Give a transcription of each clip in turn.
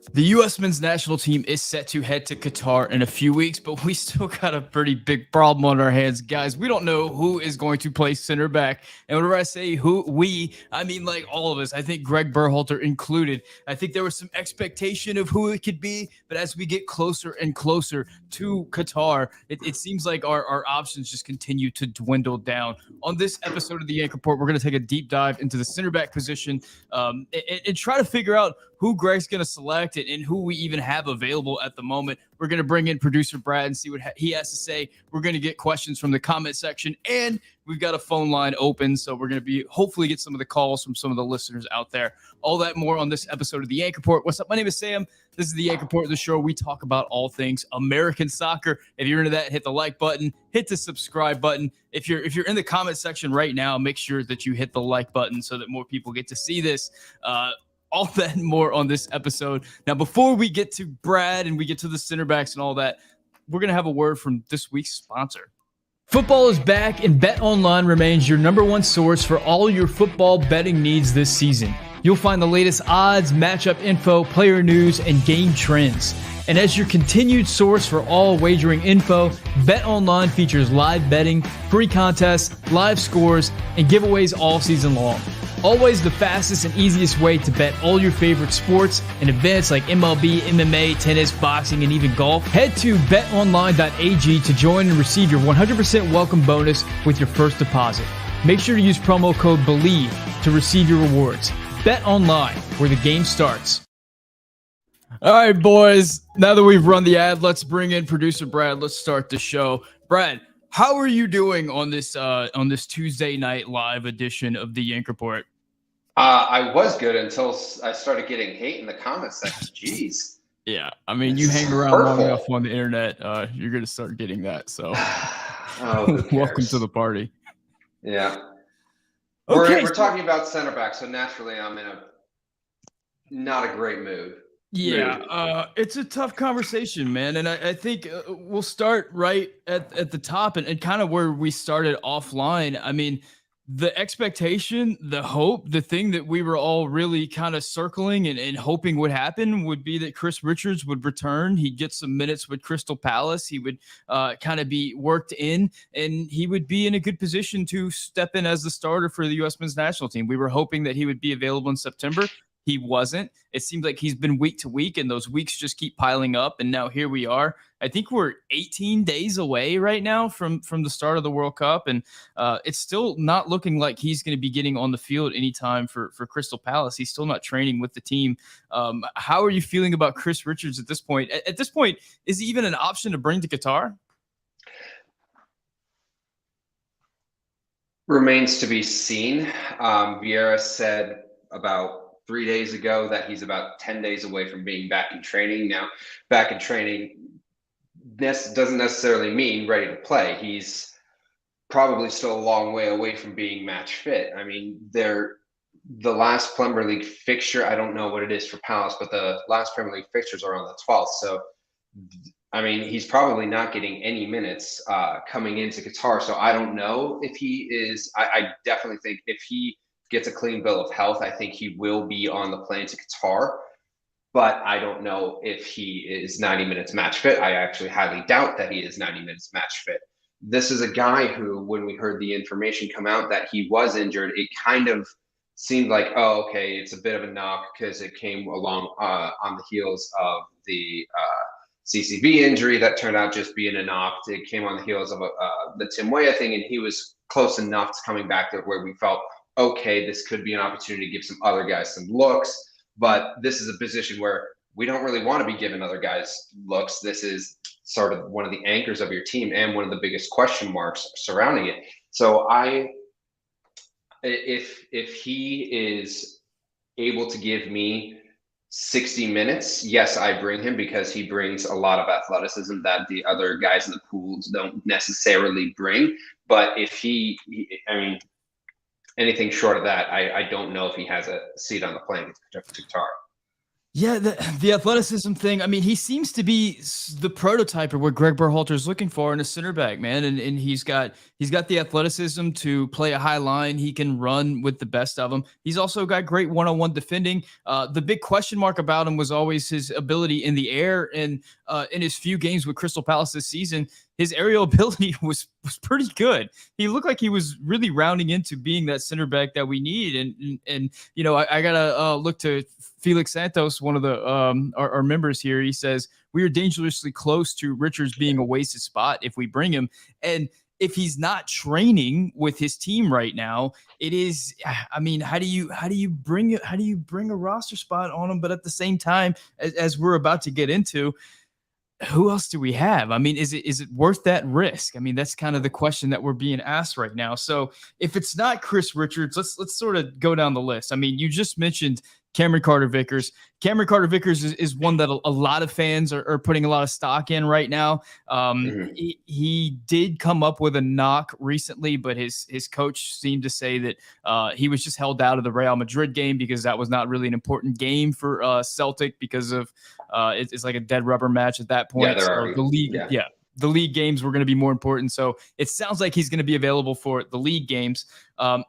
The U.S. men's national team is set to head to Qatar in a few weeks, but we still got a pretty big problem on our hands, guys. We don't know who is going to play center back. And whenever I say who, I mean like all of us. I think Greg Berhalter included. I think there was some expectation of who it could be, but as we get closer and closer to Qatar, it seems like our options just continue to dwindle down. On this episode of the Yank Report, we're going to take a deep dive into the center back position and try to figure out who Greg's going to select and who we even have available at the moment. We're going to bring in producer Brad and see what he has to say. We're going to get questions from the comment section, and we've got a phone line open, so we're going to hopefully get some of the calls from some of the listeners out there. All that more on this episode of the Yank Report. What's up? My name is Sam. This is the Yank Report, the show we talk about all things American soccer. If you're into that, hit the like button, hit the subscribe button. If you're in the comment section right now, make sure that you hit the like button so that more people get to see this. All that and more on this episode. Now, before we get to Brad and we get to the center backs and all that, we're going to have a word from this week's sponsor. Football is back, and BetOnline remains your number one source for all your football betting needs this season. You'll find the latest odds, matchup info, player news, and game trends. And as your continued source for all wagering info, BetOnline features live betting, free contests, live scores, and giveaways all season long. Always the fastest and easiest way to bet all your favorite sports and events like MLB, MMA, tennis, boxing, and even golf. Head to betonline.ag to join and receive your 100% welcome bonus with your first deposit. Make sure to use promo code BELIEVE to receive your rewards. Bet online, where the game starts. All right, boys. Now that we've run the ad, let's bring in producer Brad. Let's start the show. Brad, how are you doing on this Tuesday night live edition of the Yank Report? I was good until I started getting hate in the comments section. Jeez. Yeah, I mean, you hang around long enough on the internet, you're going to start getting that. So, welcome to the party. Yeah. Okay, we're talking about center back, so naturally I'm in not a great mood. Yeah, it's a tough conversation, man. And I think we'll start right at the top and kind of where we started offline. I mean, the expectation, the hope, the thing that we were all really kind of circling and hoping would happen would be that Chris Richards would return. He'd get some minutes with Crystal Palace. He would kind of be worked in, and he would be in a good position to step in as the starter for the U.S. men's national team. We were hoping that he would be available in September. He wasn't. It seems like he's been week to week, and those weeks just keep piling up. And now here we are. I think we're 18 days away right now from the start of the World Cup, and it's still not looking like he's going to be getting on the field anytime for Crystal Palace. He's still not training with the team. How are you feeling about Chris Richards at this point? At this point, is he even an option to bring to Qatar? Remains to be seen. Vieira said about 3 days ago that he's about 10 days away from being back in training. Now, back in training, this doesn't necessarily mean ready to play. He's probably still a long way away from being match fit. I mean, the last Premier League fixture, I don't know what it is for Palace, but the last Premier League fixtures are on the 12th. So, I mean, he's probably not getting any minutes coming into Qatar. So I don't know if he is. I definitely think if he gets a clean bill of health, I think he will be on the plane to Qatar. But I don't know if he is 90 minutes match fit. I actually highly doubt that he is 90 minutes match fit. This is a guy who, when we heard the information come out that he was injured, it kind of seemed like, oh, okay, it's a bit of a knock because it came along on the heels of the CCV injury that turned out just being a knock. It came on the heels of the Tim Weah thing, and he was close enough to coming back to where we felt, okay, this could be an opportunity to give some other guys some looks, but this is a position where we don't really want to be giving other guys looks. This is sort of one of the anchors of your team and one of the biggest question marks surrounding it. So if he is able to give me 60 minutes, yes, I bring him because he brings a lot of athleticism that the other guys in the pools don't necessarily bring. But if anything short of that, I don't know if he has a seat on the plane to Qatar. Yeah, the athleticism thing. I mean, he seems to be the prototype of what Greg Berhalter is looking for in a center back, man. And he's got the athleticism to play a high line. He can run with the best of them. He's also got great one-on-one defending. The big question mark about him was always his ability in the air. And in his few games with Crystal Palace this season, his aerial ability was pretty good. He looked like he was really rounding into being that center back that we need. And you know, I gotta look to Felix Santos, one of the our members here. He says we are dangerously close to Richards being a wasted spot if we bring him. And if he's not training with his team right now, it is. I mean, how do you bring a roster spot on him? But at the same time, as we're about to get into, who else do we have? I mean, is it worth that risk? I mean, that's kind of the question that we're being asked right now. So if it's not Chris Richards, let's sort of go down the list. I mean, you just mentioned Cameron Carter Vickers. Cameron Carter Vickers is one that a lot of fans are putting a lot of stock in right now. Mhm. He did come up with a knock recently, but his coach seemed to say that he was just held out of the Real Madrid game because that was not really an important game for Celtic because of it's like a dead rubber match at that Yeah, point. they're So already. the league, Yeah. yeah, the league games were going to be more important. So it sounds like he's going to be available for the league games.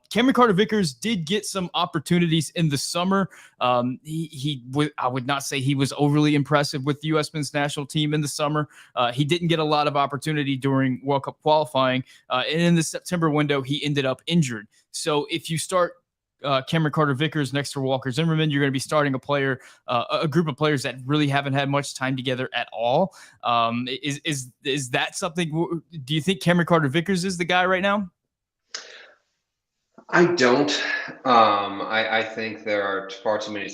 Cameron Carter Vickers did get some opportunities in the summer. I would not say he was overly impressive with the U.S. men's national team in the summer. He didn't get a lot of opportunity during World Cup qualifying. And in the September window, he ended up injured. So if you start Cameron Carter Vickers next to Walker Zimmerman, you're going to be starting a group of players that really haven't had much time together at all. Is that something? Do you think Cameron Carter Vickers is the guy right now? I don't. I think there are far too many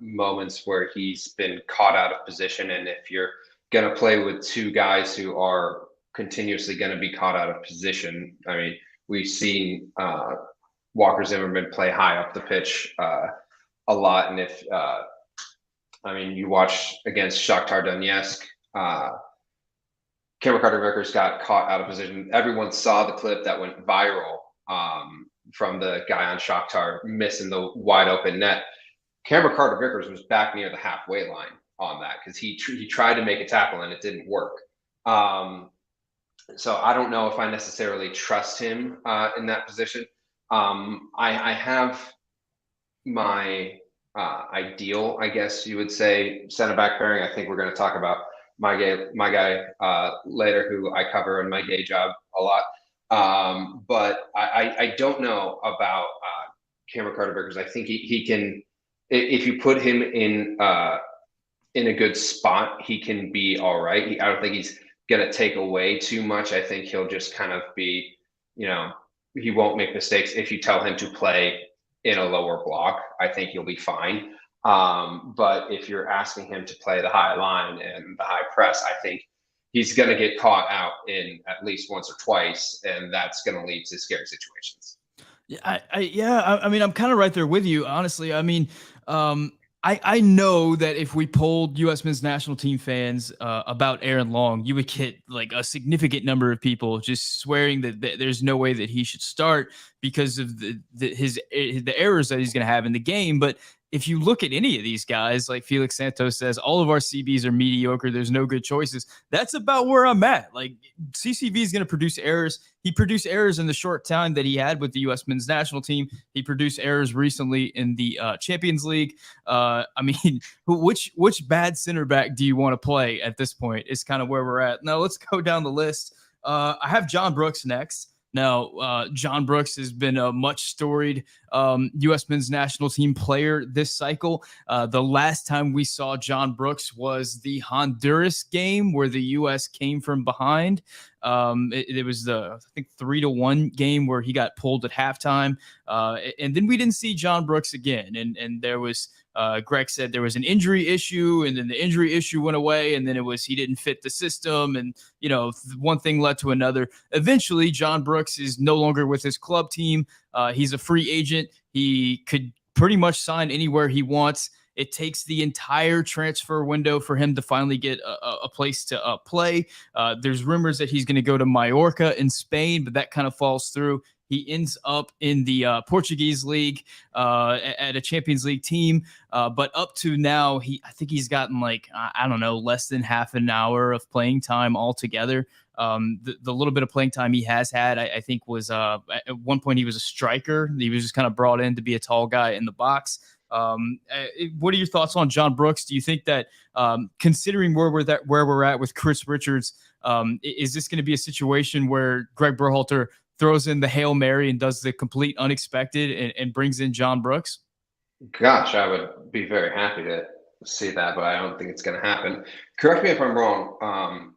moments where he's been caught out of position, and if you're going to play with two guys who are continuously going to be caught out of position, I mean, we've seen Walker Zimmerman play high up the pitch a lot, and if I mean, you watch against Shakhtar Donetsk. Cameron Carter Vickers got caught out of position. Everyone saw the clip that went viral from the guy on Shakhtar missing the wide open net. Cameron Carter Vickers was back near the halfway line on that because he tried to make a tackle and it didn't work. So I don't know if I necessarily trust him in that position. I have my ideal, I guess you would say, center back pairing. I think we're going to talk about my guy later, who I cover in my day job a lot. But I don't know about Cameron Carter Vickers. I think he can, if you put him in a good spot, he can be all right. I don't think he's going to take away too much. I think he'll just kind of be, he won't make mistakes if you tell him to play in a lower block. I think he'll be fine. But if you're asking him to play the high line and the high press, I think he's going to get caught out in at least once or twice, and that's going to lead to scary situations. I mean, I'm kind of right there with you, honestly. I mean, I know that if we polled U.S. men's national team fans about Aaron Long, you would get like a significant number of people just swearing that there's no way that he should start because of the errors that he's going to have in the game. But if you look at any of these guys, like Felix Santos says, all of our CBs are mediocre. There's no good choices. That's about where I'm at. Like CCV is going to produce errors. He produced errors in the short time that he had with the U.S. men's national team. He produced errors recently in the Champions League. I mean, which bad center back do you want to play at this point is kind of where we're at. Now, let's go down the list. I have John Brooks next. Now, John Brooks has been a much storied U.S. men's national team player this cycle. The last time we saw John Brooks was the Honduras game where the U.S. came from behind. It was the, I think, 3-1 game where he got pulled at halftime. And then we didn't see John Brooks again. And there was, Greg said there was an injury issue, and then the injury issue went away, and then it was he didn't fit the system, and one thing led to another. Eventually, John Brooks is no longer with his club team. He's a free agent. He could pretty much sign anywhere he wants. It takes the entire transfer window for him to finally get a place to play. There's rumors that he's going to go to Mallorca in Spain, but that kind of falls through. He ends up in the Portuguese league at a Champions League team. But up to now, I think he's gotten like, I don't know, less than half an hour of playing time altogether. The little bit of playing time he has had, I think was at one point he was a striker. He was just kind of brought in to be a tall guy in the box. What are your thoughts on John Brooks? Do you think that considering where we're at with Chris Richards, is this going to be a situation where Greg Berhalter throws in the Hail Mary and does the complete unexpected and brings in John Brooks? Gosh, I would be very happy to see that, but I don't think it's going to happen. Correct me if I'm wrong.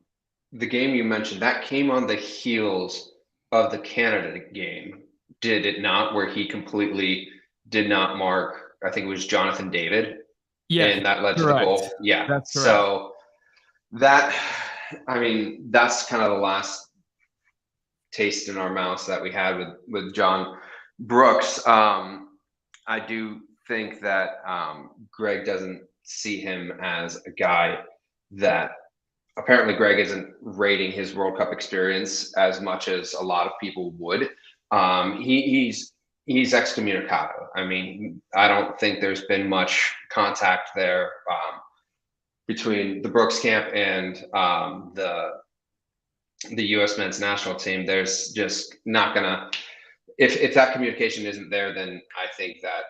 The game you mentioned, that came on the heels of the Canada game, did it not? Where he completely did not mark, I think it was Jonathan David. Yeah. And that led correct. to the goal. Yeah. That's correct. So that, I mean, that's kind of the last taste in our mouths that we had with John Brooks. I do think that Greg doesn't see him as a guy that, apparently Greg isn't rating his World Cup experience as much as a lot of people would. He's excommunicado. I mean, I don't think there's been much contact there between the Brooks camp and the U.S. men's national team. There's just not gonna, if that communication isn't there, then I think that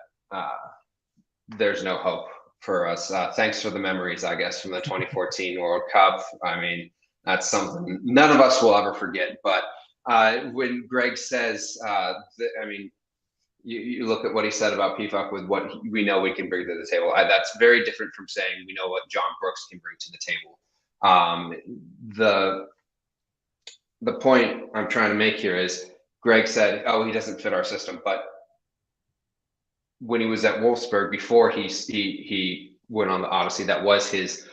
there's no hope for us. Thanks for the memories, I guess, from the 2014 World Cup. I mean, that's something none of us will ever forget. But when Greg says, I mean, you look at what he said about PFUC with what we know we can bring to the table. That's very different from saying we know what John Brooks can bring to the table. The point I'm trying to make here is Greg said, oh, he doesn't fit our system. But when he was at Wolfsburg, before he went on the Odyssey, that was his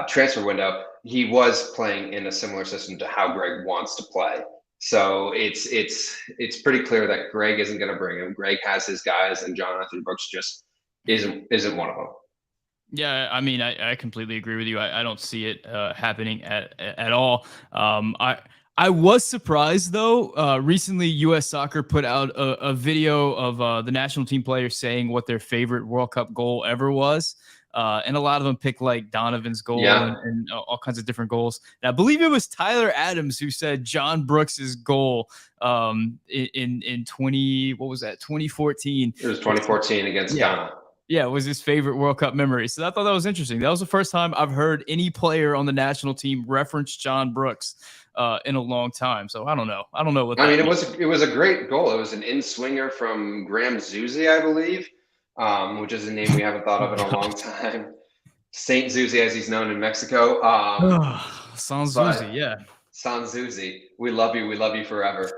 transfer window, he was playing in a similar system to how Greg wants to play. So it's pretty clear that Greg isn't going to bring him. Greg has his guys, and Jonathan Brooks just isn't one of them. Yeah, I mean, I completely agree with you. I don't see it happening at all. I was surprised, though. Recently, U.S. Soccer put out a video of the national team players saying what their favorite World Cup goal ever was. And a lot of them picked like Donovan's goal and all kinds of different goals. And I believe it was Tyler Adams who said John Brooks's goal in 2014. It was 2014 against Ghana. Yeah, it was his favorite World Cup memory. So I thought that was interesting. That was the first time I've heard any player on the national team reference John Brooks in a long time. So I don't know. I don't know what. I mean, it was a great goal. It was an in-swinger from Graham Zusi, I believe, which is a name we haven't thought of in a long time. Saint Zusi, as he's known in Mexico. San Zusi, yeah. San Zusi, we love you. We love you forever.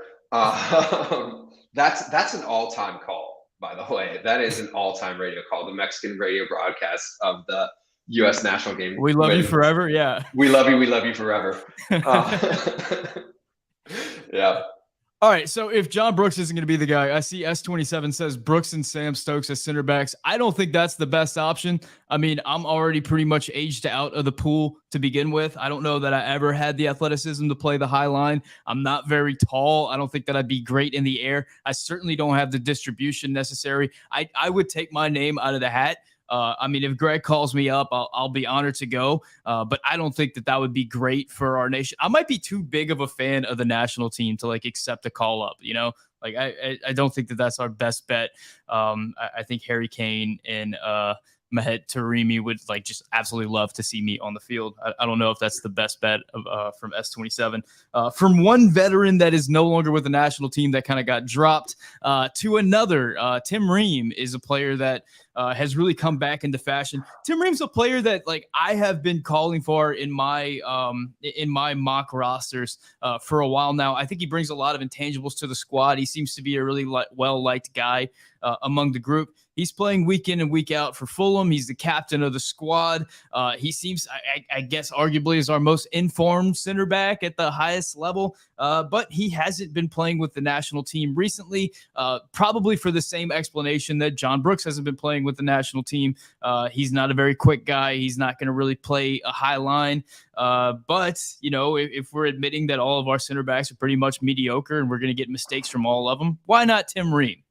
That's an all-time call. By the way, that is an all-time radio call, the Mexican radio broadcast of the U.S. national game. We love you forever, yeah. We love you forever. Yeah. All right, so if John Brooks isn't going to be the guy, I see S27 says Brooks and Sam Stokes as center backs. I don't think that's the best option. I mean, I'm already pretty much aged out of the pool to begin with. I don't know that I ever had the athleticism to play the high line. I'm not very tall. I don't think that I'd be great in the air. I certainly don't have the distribution necessary. I would take my name out of the hat. I mean, if Greg calls me up, I'll be honored to go. But I don't think that would be great for our nation. I might be too big of a fan of the national team to like accept a call up, you know, like I don't think that that's our best bet. I think Harry Kane and Mahet Taremi would like just absolutely love to see me on the field. I don't know if that's the best bet from S27. From one veteran that is no longer with the national team that kind of got dropped to another. Tim Ream is a player that has really come back into fashion. Tim Ream's a player that like I have been calling for in my mock rosters for a while now. I think he brings a lot of intangibles to the squad. He seems to be a really well-liked guy among the group. he's playing week in and week out for Fulham. He's the captain of the squad. He seems, I guess, arguably is our most informed center back at the highest level, but he hasn't been playing with the national team recently, probably for the same explanation that John Brooks hasn't been playing with the national team. He's not a very quick guy. He's not going to really play a high line. But, you know, if we're admitting that all of our center backs are pretty much mediocre and we're going to get mistakes from all of them, why not Tim Ream?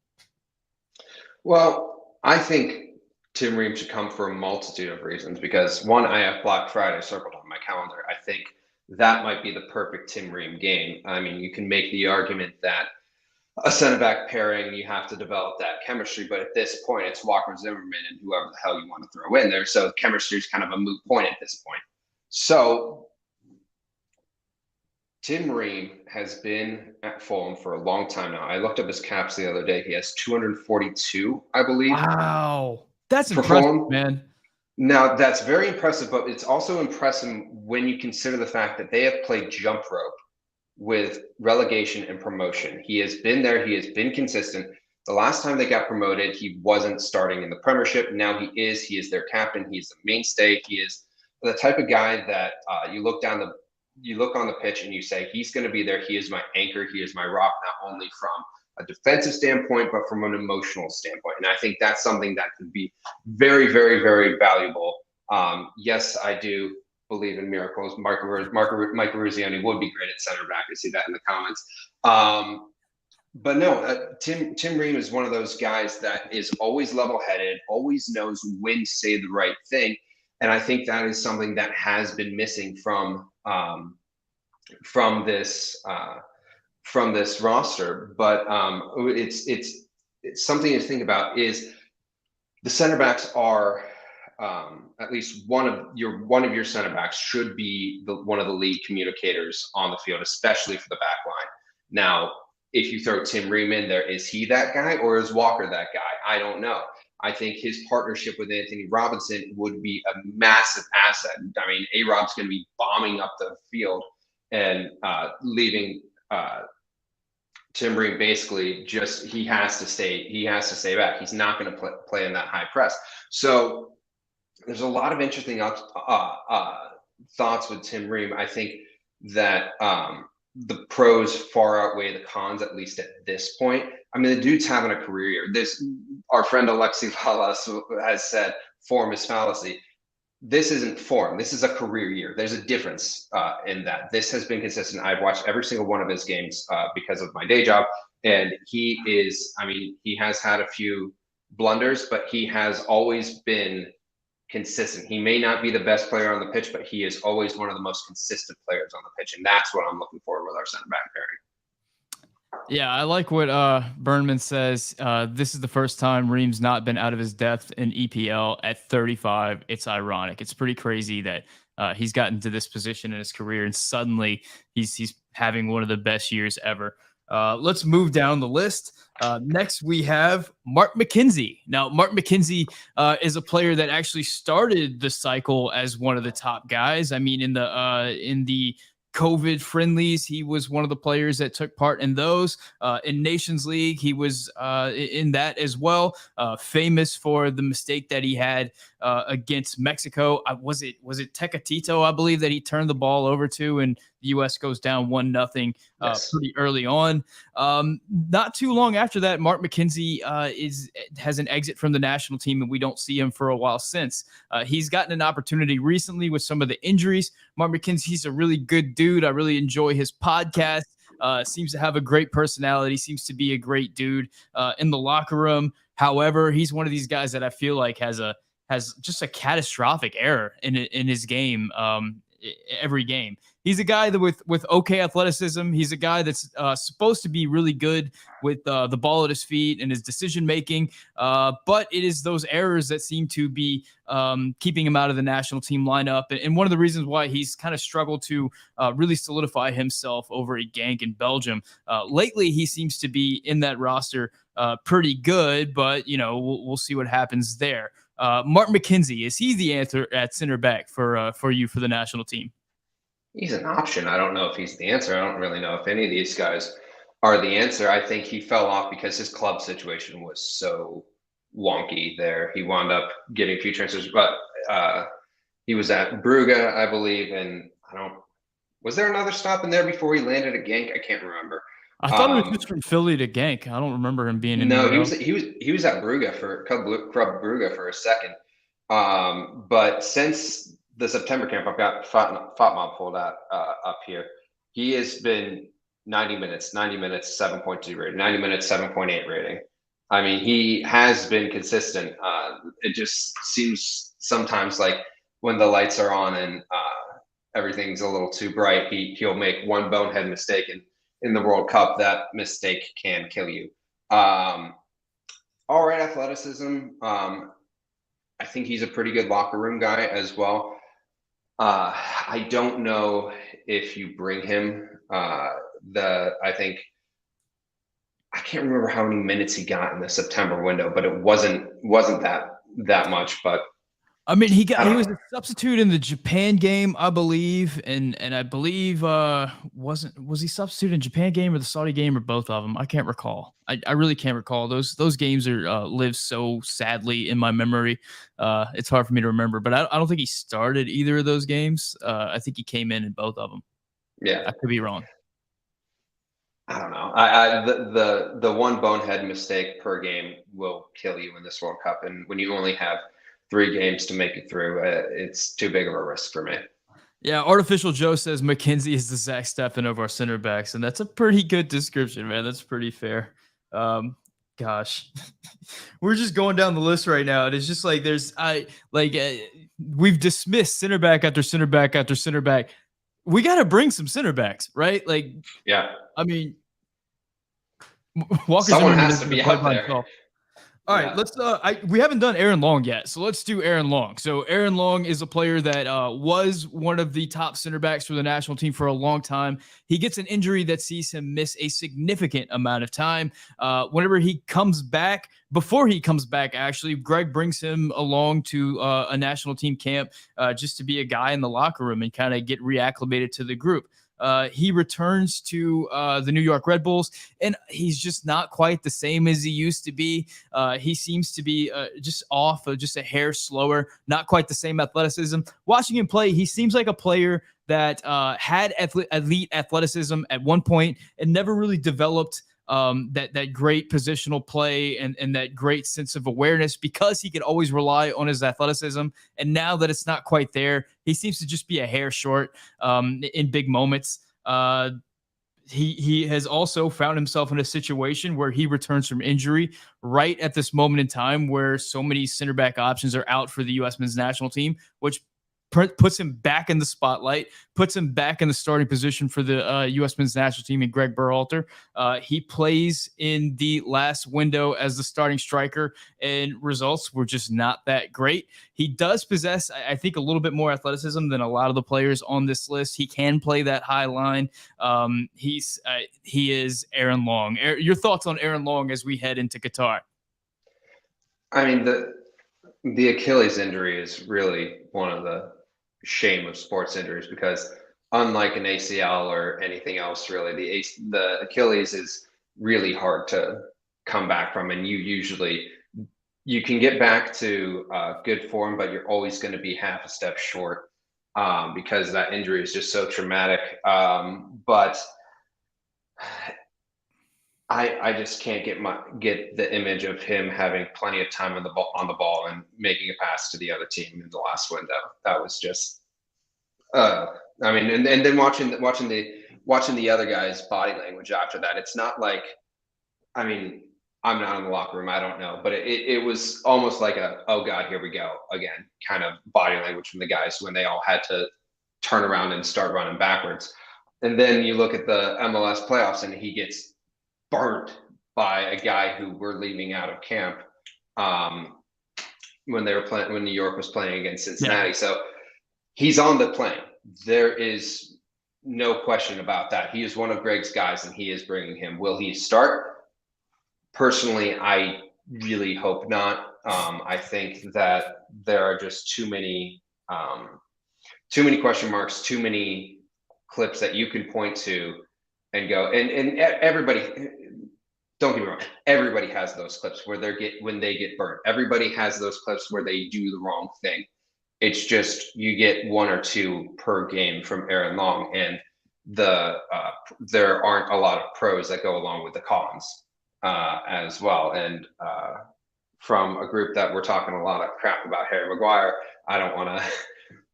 Well, I think Tim Ream should come for a multitude of reasons because, one, I have Black Friday circled on my calendar. I think that might be the perfect Tim Ream game. I mean, you can make the argument that a center back pairing, you have to develop that chemistry. But at this point, it's Walker Zimmerman and whoever the hell you want to throw in there. So chemistry is kind of a moot point at this point. So Tim Ream has been at Fulham for a long time now. I looked up his caps the other day. He has 242, I believe. Wow. That's for impressive, Fulham. man. Now, that's very impressive, but it's also impressive when you consider the fact that they have played jump rope with relegation and promotion. He has been there. He has been consistent. The last time they got promoted, he wasn't starting in the Premiership. Now he is. He is their captain. He's the mainstay. He is the type of guy that you look on the pitch and you say, he's going to be there. He is my anchor. He is my rock, not only from a defensive standpoint, but from an emotional standpoint. And I think that's something that could be very, very, very valuable. Yes, I do believe in miracles. Mike Ruziani would be great at center back. I see that in the comments. But no, Tim Ream is one of those guys that is always level-headed, always knows when to say the right thing. And I think that is something that has been missing from this roster. But it's something to think about. Is the center backs are at least one of your center backs should be one of the lead communicators on the field, especially for the back line. Now, if you throw Tim Ream in there, is he that guy or is Walker that guy? I don't know. I think his partnership with Anthony Robinson would be a massive asset. I mean, A-Rob's going to be bombing up the field and leaving Tim Ream basically he has to stay back. He's not going to play in that high press. So there's a lot of interesting thoughts with Tim Ream. I think that the pros far outweigh the cons, at least at this point. I mean, the dude's having a career year. Our friend Alexi Lalas has said form is fallacy. This isn't form. This is a career year. There's a difference in that. This has been consistent. I've watched every single one of his games because of my day job. And he has had a few blunders, but he has always been consistent. He may not be the best player on the pitch, but he is always one of the most consistent players on the pitch. And that's what I'm looking for with our center back pairing. Yeah, I like what Burnman says. This is the first time Ream's not been out of his depth in EPL at 35. It's ironic. It's pretty crazy that he's gotten to this position in his career and suddenly he's having one of the best years ever. Let's move down the list. Next, we have Mark McKenzie. Now, Mark McKenzie is a player that actually started the cycle as one of the top guys. I mean, in the COVID friendlies, he was one of the players that took part in those. In Nations League, he was in that as well. Famous for the mistake that he had against Mexico. Was it Tecatito, I believe, that he turned the ball over to, and the U.S. goes down 1-0 Yes. pretty early on. Not too long after that, Mark McKenzie has an exit from the national team, and we don't see him for a while since. He's gotten an opportunity recently with some of the injuries. Mark McKenzie, he's a really good dude. I really enjoy his podcast. Seems to have a great personality, seems to be a great dude in the locker room. However, he's one of these guys that I feel like has just a catastrophic error in his game every game. He's a guy that with okay athleticism. He's a guy that's supposed to be really good with the ball at his feet and his decision making. But it is those errors that seem to be keeping him out of the national team lineup. And one of the reasons why he's kind of struggled to really solidify himself over at Genk in Belgium. Lately, he seems to be in that roster pretty good, but we'll see what happens there. Mark McKenzie, is he the answer at center back for you for the national team? He's an option. I don't know if he's the answer. I don't really know if any of these guys are the answer. I think he fell off because his club situation was so wonky there. He wound up getting a few transfers, but he was at Brugge, I believe, and was there another stop in there before he landed at Genk? I can't remember. I thought it was just from Philly to Genk. I don't remember him being No, anywhere else. he was at Brugge for Club Brugge for a second. But since the September camp, I've got Fatma pulled out up here. He has been 90 minutes, 7.2 rating, 90 minutes, 7.8 rating. I mean, he has been consistent. It just seems sometimes like when the lights are on and everything's a little too bright, he'll make one bonehead mistake, and in the World Cup, that mistake can kill you. All right, athleticism. I think he's a pretty good locker room guy as well. I don't know if you bring him. I think I can't remember how many minutes he got in the September window, but it wasn't that much. But I mean, he was a substitute in the Japan game, I believe, and I believe was he substitute in Japan game or the Saudi game or both of them? I can't recall. I really can't recall. Those games are live so sadly in my memory. It's hard for me to remember, but I don't think he started either of those games. I think he came in both of them. Yeah, I could be wrong. I don't know. The one bonehead mistake per game will kill you in this World Cup, and when you only have 3 games to make it through, it's too big of a risk for me. Yeah, Artificial Joe says McKenzie is the Zach Steffen of our center backs, and that's a pretty good description, man. That's pretty fair. Gosh, we're just going down the list right now, and it's just like we've dismissed center back after center back after center back. We got to bring some center backs, right? Like, yeah. I mean, Walker Someone Zimmerman has to be out there. Himself. All right, let's. We haven't done Aaron Long yet, so let's do Aaron Long. So Aaron Long is a player that was one of the top center backs for the national team for a long time. He gets an injury that sees him miss a significant amount of time. Whenever he comes back, before he comes back, actually, Greg brings him along to a national team camp just to be a guy in the locker room and kind of get reacclimated to the group. He returns to the New York Red Bulls, and he's just not quite the same as he used to be. He seems to be just off, just a hair slower, not quite the same athleticism. Watching him play, he seems like a player that had elite athleticism at one point and never really developed that great positional play and that great sense of awareness because he could always rely on his athleticism. And now that it's not quite there, he seems to just be a hair short in big moments. He has also found himself in a situation where he returns from injury right at this moment in time where so many center back options are out for the U.S. men's national team, which puts him back in the spotlight, puts him back in the starting position for the U.S. men's national team and Greg Berhalter. He plays in the last window as the starting striker, and results were just not that great. He does possess, I think, a little bit more athleticism than a lot of the players on this list. He can play that high line. He is Aaron Long. Your thoughts on Aaron Long as we head into Qatar? I mean, the Achilles injury is really one of the shame of sports injuries because unlike an ACL or anything else, really, the Achilles is really hard to come back from, and you can get back to good form, but you're always going to be half a step short because that injury is just so traumatic. But I just can't get the image of him having plenty of time on the ball and making a pass to the other team in the last window. That was just, I mean, and then watching the other guy's body language after that. It's not like, I mean, I'm not in the locker room, I don't know, but it was almost like oh God, here we go again kind of body language from the guys when they all had to turn around and start running backwards. And then you look at the MLS playoffs and he gets burnt by a guy who we're leaving out of camp when New York was playing against Cincinnati. Yeah. So he's on the plane. There is no question about that. He is one of Greg's guys and he is bringing him. Will he start? Personally, I really hope not. I think that there are just too many question marks, too many clips that you can point to and go, and everybody, don't get me wrong. Everybody has those clips where when they get burnt. Everybody has those clips where they do the wrong thing. It's just you get 1 or 2 per game from Aaron Long, and there aren't a lot of pros that go along with the cons as well. And from a group that we're talking a lot of crap about Harry Maguire, I don't want to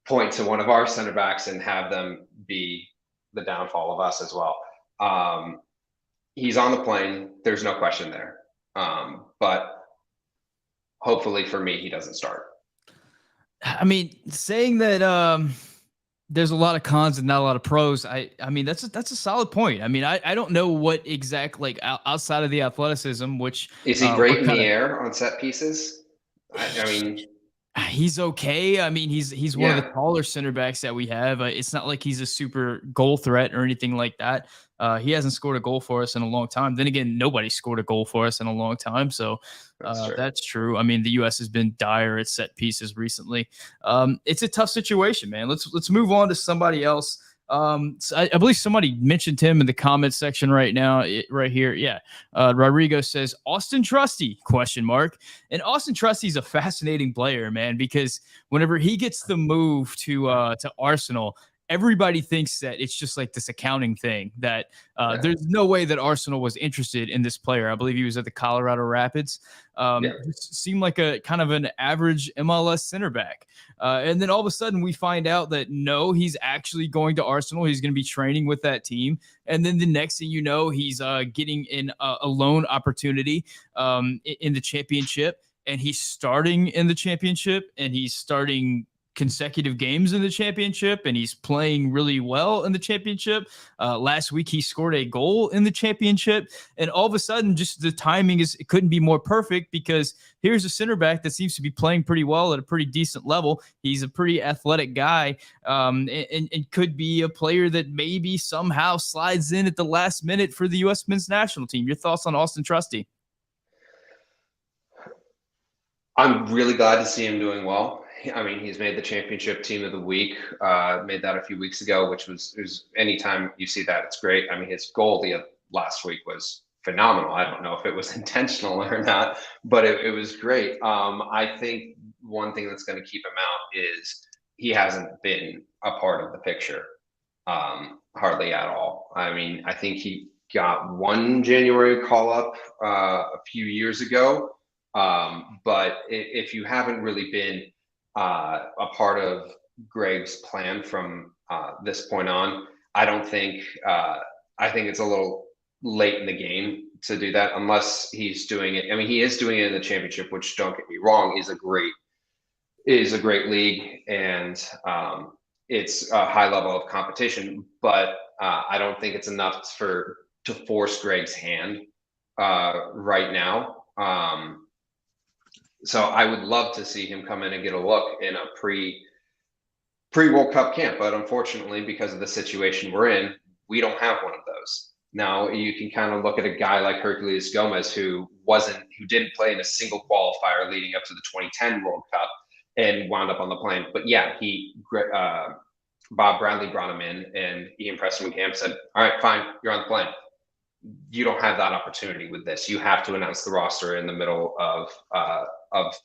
point to one of our center backs and have them be the downfall of us as well. He's on the plane. There's no question there. But hopefully for me, he doesn't start. I mean, saying that there's a lot of cons and not a lot of pros, I mean, that's a solid point. I mean, I don't know what exact, like, outside of the athleticism, which is he great in the air on set pieces? I mean, he's okay. I mean, he's one of the taller center backs that we have. It's not like he's a super goal threat or anything like that. He hasn't scored a goal for us in a long time. Then again, nobody scored a goal for us in a long time. So that's true. I mean, the U.S. has been dire at set pieces recently. It's a tough situation, man. Let's move on to somebody else. So I believe somebody mentioned him in the comments section right now, right here. Yeah. Rodrigo says, Auston Trusty, ? And Auston Trusty is a fascinating player, man, because whenever he gets the move to Arsenal, everybody thinks that it's just like this accounting thing that there's no way that Arsenal was interested in this player. I believe he was at the Colorado Rapids. Seemed like a kind of an average MLS center back. And then all of a sudden we find out that no, he's actually going to Arsenal. He's going to be training with that team. And then the next thing you know, he's getting in a loan opportunity in the championship. And he's starting in the championship, and he's starting consecutive games in the championship, and he's playing really well in the championship. Last week he scored a goal in the championship, and all of a sudden just the timing it couldn't be more perfect, because here's a center back that seems to be playing pretty well at a pretty decent level. He's a pretty athletic guy, and could be a player that maybe somehow slides in at the last minute for the U.S. men's national team. Your thoughts on Auston Trusty? I'm really glad to see him doing well. I mean, he's made the championship team of the week, made that a few weeks ago, which was anytime you see that, it's great. I mean, his goal last week was phenomenal. I don't know if it was intentional or not, but it was great. I think one thing that's going to keep him out is he hasn't been a part of the picture hardly at all. I mean, I think he got one January call up a few years ago. But if you haven't really been a part of Greg's plan from this point on, I think it's a little late in the game to do that, unless he's doing it. I mean, he is doing it in the championship, which, don't get me wrong, is a great league, and it's a high level of competition. But I don't think it's enough to force Greg's hand right now. So I would love to see him come in and get a look in a pre-World Cup camp. But unfortunately, because of the situation we're in, we don't have one of those. Now, you can kind of look at a guy like Herculez Gomez, who didn't play in a single qualifier leading up to the 2010 World Cup and wound up on the plane. But yeah, Bob Bradley brought him in, and Ian Preston-Wigham said, all right, fine, you're on the plane. You don't have that opportunity with this. You have to announce the roster in the middle of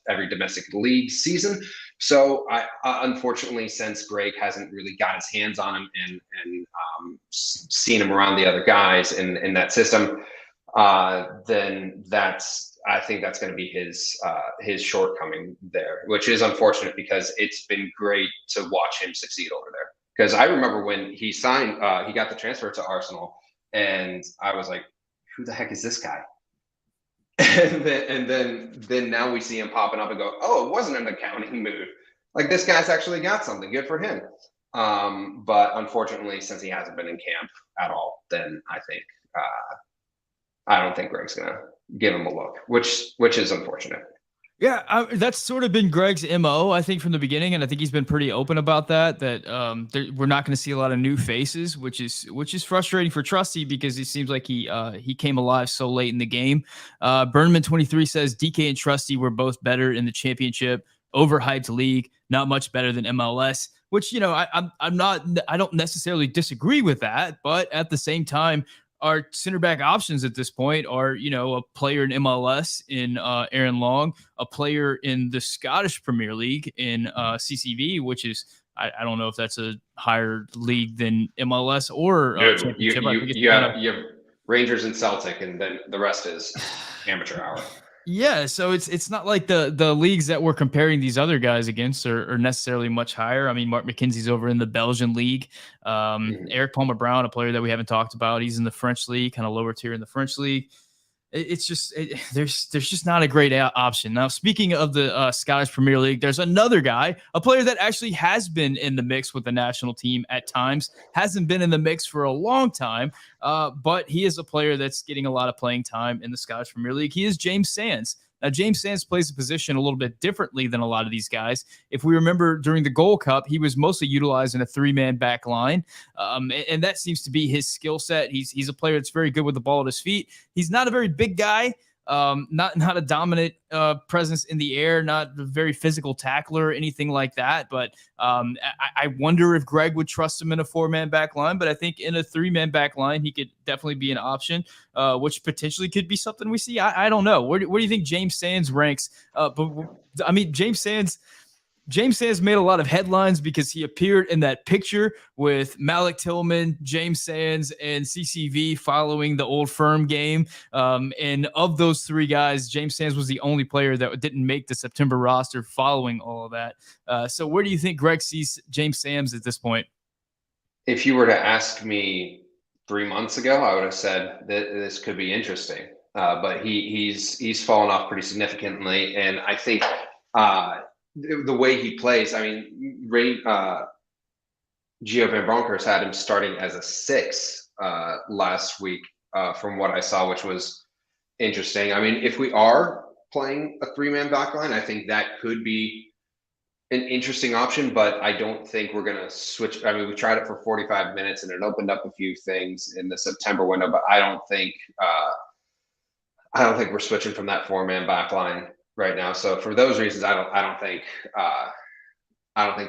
every domestic league season. So unfortunately, since Greg hasn't really got his hands on him and seen him around the other guys in that system, then I think that's going to be his shortcoming there, which is unfortunate, because it's been great to watch him succeed over there. Because I remember when he signed, he got the transfer to Arsenal, and I was like, who the heck is this guy? And then now we see him popping up and go, oh, it wasn't an accounting move. Like, this guy's actually got something. Good for him. But unfortunately, since he hasn't been in camp at all, then I don't think Greg's gonna give him a look, which is unfortunate. Yeah, that's sort of been Greg's MO, I think, from the beginning, and I think he's been pretty open about that. We're not going to see a lot of new faces, which is frustrating for Trusty, because it seems like he came alive so late in the game. Burnman 23 says DK and Trusty were both better in the championship, overhyped league, not much better than MLS. Which, I don't necessarily disagree with that, but at the same time, our center back options at this point are, a player in MLS in Aaron Long, a player in the Scottish Premier League in CCV, which is, I don't know if that's a higher league than MLS or Championship. I think it's you have Rangers and Celtic, and then the rest is amateur hour. Yeah, so it's not like the leagues that we're comparing these other guys against are necessarily much higher. I mean, Mark McKenzie's over in the Belgian league. Eric Palmer-Brown, a player that we haven't talked about, he's in the French league, kind of lower tier in the French league. It's just there's just not a great option. Now, speaking of the Scottish Premier League, there's another guy, a player that actually has been in the mix with the national team at times, hasn't been in the mix for a long time, but he is a player that's getting a lot of playing time in the Scottish Premier League. He is James Sands. Now, James Sands plays the position a little bit differently than a lot of these guys. If we remember during the Gold Cup, he was mostly utilized in a three-man back line, and that seems to be his skill set. He's a player that's very good with the ball at his feet. He's not a very big guy, not a dominant presence in the air, not a very physical tackler or anything like that. But I wonder if Greg would trust him in a four-man back line. But I think in a three-man back line, he could definitely be an option, which potentially could be something we see. I don't know. Where do you think James Sands ranks? But I mean, James Sands made a lot of headlines because he appeared in that picture with Malik Tillman, James Sands, and CCV following the Old Firm game. And of those three guys, James Sands was the only player that didn't make the September roster following all of that. So where do you think Greg sees James Sands at this point? If you were to ask me 3 months ago, I would have said that this could be interesting. But he's fallen off pretty significantly. And I think the way he plays, I mean, Gio Van Bronckhorst had him starting as a 6 last week, from what I saw, which was interesting. I mean, if we are playing a 3-man backline, I think that could be an interesting option, but I don't think we're going to switch. I mean, we tried it for 45 minutes and it opened up a few things in the September window, but I don't think we're switching from that 4-man backline right now. So for those reasons, I don't think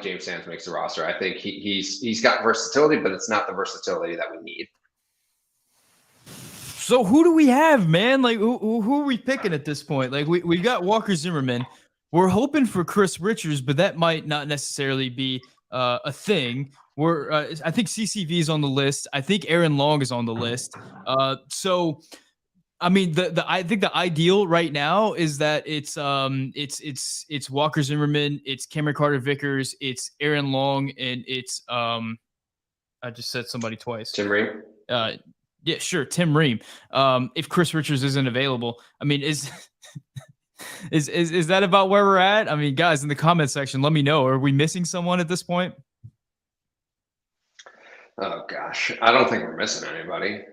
James Sands makes the roster. I think he's got versatility, but it's not the versatility that we need. So who do we have, man? Like who are we picking at this point? Like we've got Walker Zimmerman. We're hoping for Chris Richards, but that might not necessarily be a thing. I think CCV is on the list. I think Aaron Long is on the list. So I mean, I think the ideal right now is that it's Walker Zimmerman, it's Cameron Carter Vickers, it's Aaron Long, and it's I just said somebody twice. Tim Ream. Yeah, sure, Tim Ream. If Chris Richards isn't available, I mean, is that about where we're at? I mean, guys, in the comment section, let me know. Are we missing someone at this point? Oh gosh, I don't think we're missing anybody.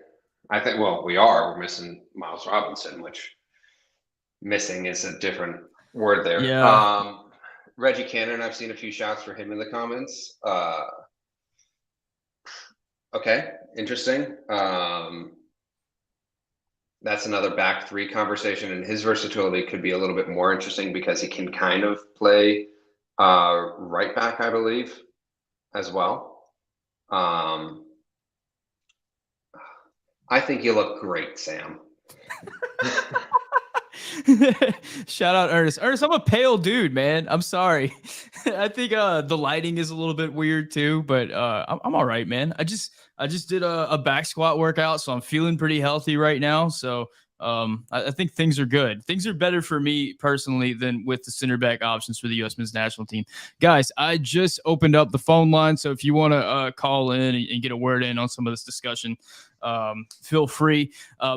I think, well, we're missing Miles Robinson, which missing is a different word there. Yeah. Reggie Cannon, I've seen a few shots for him in the comments. Okay, interesting. That's another back 3 conversation, and his versatility could be a little bit more interesting because he can kind of play right back, I believe, as well. I think you look great, Sam. Shout out Ernest. Ernest, I'm a pale dude, man. I'm sorry. I think the lighting is a little bit weird too, but I'm all right, man. I just did a back squat workout, so I'm feeling pretty healthy right now. So I think things are good. Things are better for me personally than with the center back options for the U.S. men's national team. Guys, I just opened up the phone line, so if you want to call in and get a word in on some of this discussion, feel free.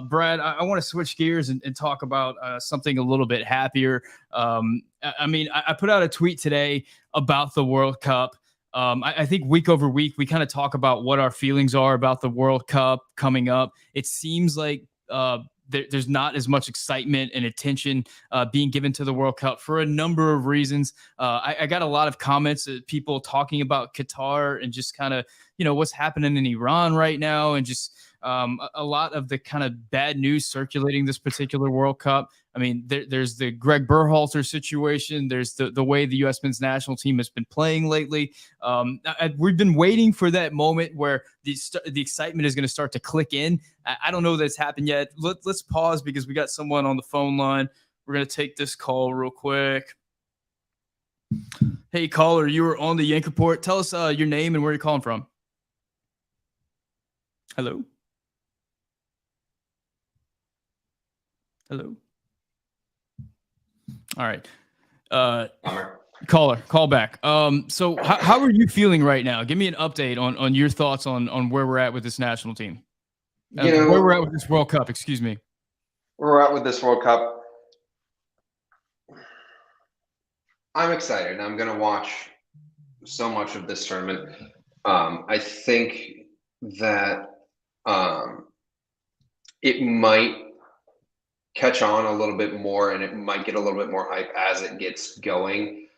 Brad, I want to switch gears and talk about something a little bit happier. I mean, I put out a tweet today about the World Cup. I think week over week, we kind of talk about what our feelings are about the World Cup coming up. It seems like there's not as much excitement and attention being given to the World Cup for a number of reasons. I got a lot of comments of people talking about Qatar and just kind of, what's happening in Iran right now and just A lot of the kind of bad news circulating this particular World Cup. I mean, there's the Greg Berhalter situation. There's the way the U.S. men's national team has been playing lately. We've been waiting for that moment where the excitement is going to start to click in. I don't know that it's happened yet. Let's pause because we got someone on the phone line. We're going to take this call real quick. Hey, caller, you were on the Yank Report. Tell us your name and where you're calling from. Hello? Hello? All right. Caller, call back. So how are you feeling right now? Give me an update on your thoughts on where we're at with this national team. Where we're at with this World Cup, excuse me. Where we're at with this World Cup. I'm excited. I'm going to watch so much of this tournament. I think that it might catch on a little bit more, and it might get a little bit more hype as it gets going,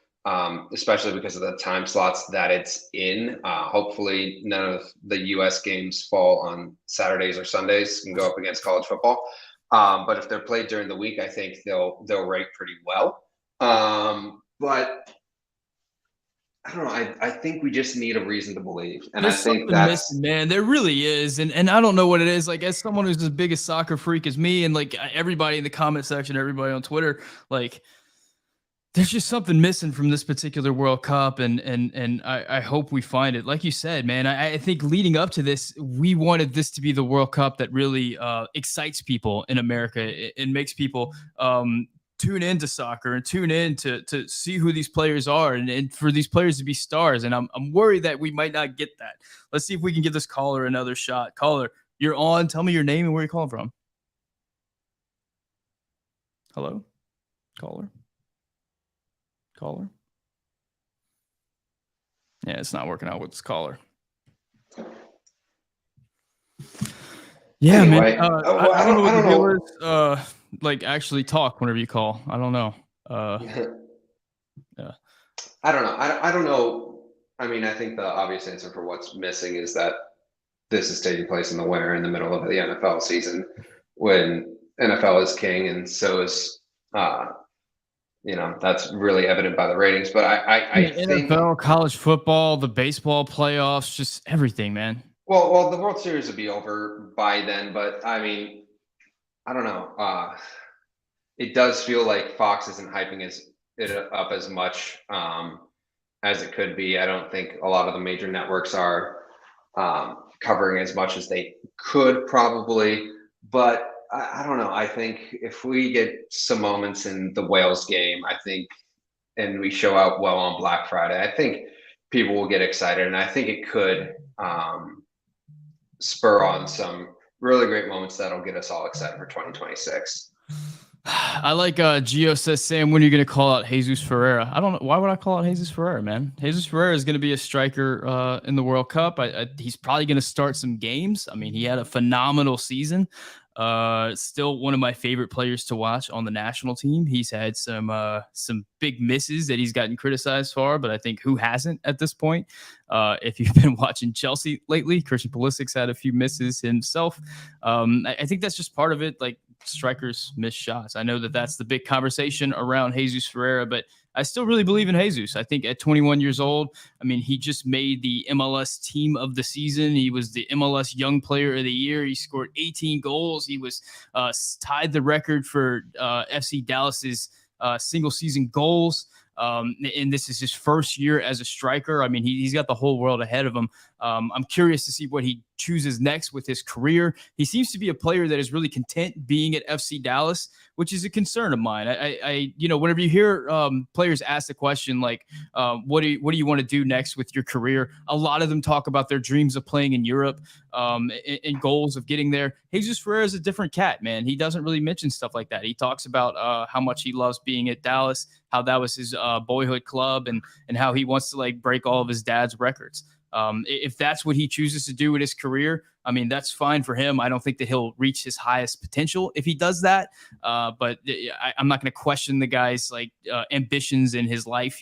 especially because of the time slots that it's in. Hopefully none of the U.S. games fall on Saturdays or Sundays and go up against college football. But if they're played during the week, I think they'll rate pretty well. But I don't know. I think we just need a reason to believe. And there's I think that's missing, man. There really is. And I don't know what it is. Like, as someone who's as big a soccer freak as me, and like everybody in the comment section, everybody on Twitter, like there's just something missing from this particular World Cup. And I hope we find it. Like you said, man, I think leading up to this, we wanted this to be the World Cup that really excites people in America and makes people tune into soccer and tune in to see who these players are and for these players to be stars. And I'm worried that we might not get that. Let's see if we can give this caller another shot. Caller, you're on. Tell me your name and where you're calling from. Hello? Caller? Yeah, it's not working out with this caller. Yeah, anyway, man. I don't know what the deal is. Like, actually talk whenever you call. I don't know. Yeah. I don't know. I don't know. I mean, I think the obvious answer for what's missing is that this is taking place in the winter, in the middle of the NFL season, when NFL is king, and so is that's really evident by the ratings. But I think NFL, college football, the baseball playoffs, just everything, man. Well, the World Series would be over by then, but I mean, I don't know. It does feel like Fox isn't hyping it up as much as it could be. I don't think a lot of the major networks are covering as much as they could probably, but I don't know. I think if we get some moments in the Wales game, and we show out well on Black Friday, I think people will get excited, and I think it could spur on some really great moments that'll get us all excited for 2026. I like Gio says, Sam, when are you going to call out Jesus Ferreira? I don't know. Why would I call out Jesus Ferreira, man? Jesus Ferreira is going to be a striker in the World Cup. He's probably going to start some games. I mean, he had a phenomenal season. Still one of my favorite players to watch on the national team. He's had some big misses that he's gotten criticized for, but I think who hasn't at this point? If you've been watching Chelsea lately, Christian Pulisic's had a few misses himself. I think that's just part of it. Like, strikers miss shots. I know that that's the big conversation around Jesus Ferreira, but I still really believe in Jesus. I think at 21 years old, I mean, he just made the MLS team of the season. He was the MLS Young Player of the Year. He scored 18 goals. He was tied the record for FC Dallas's single season goals. And this is his first year as a striker. I mean, he's got the whole world ahead of him. I'm curious to see what he chooses next with his career. He seems to be a player that is really content being at FC Dallas, which is a concern of mine. I whenever you hear players ask the question, like, what do you want to do next with your career? A lot of them talk about their dreams of playing in Europe and goals of getting there. Jesus Ferreira is a different cat, man. He doesn't really mention stuff like that. He talks about how much he loves being at Dallas, how that was his boyhood club, and how he wants to like break all of his dad's records. If that's what he chooses to do with his career, I mean, that's fine for him. I don't think that he'll reach his highest potential if he does that. But I'm not going to question the guy's ambitions in his life,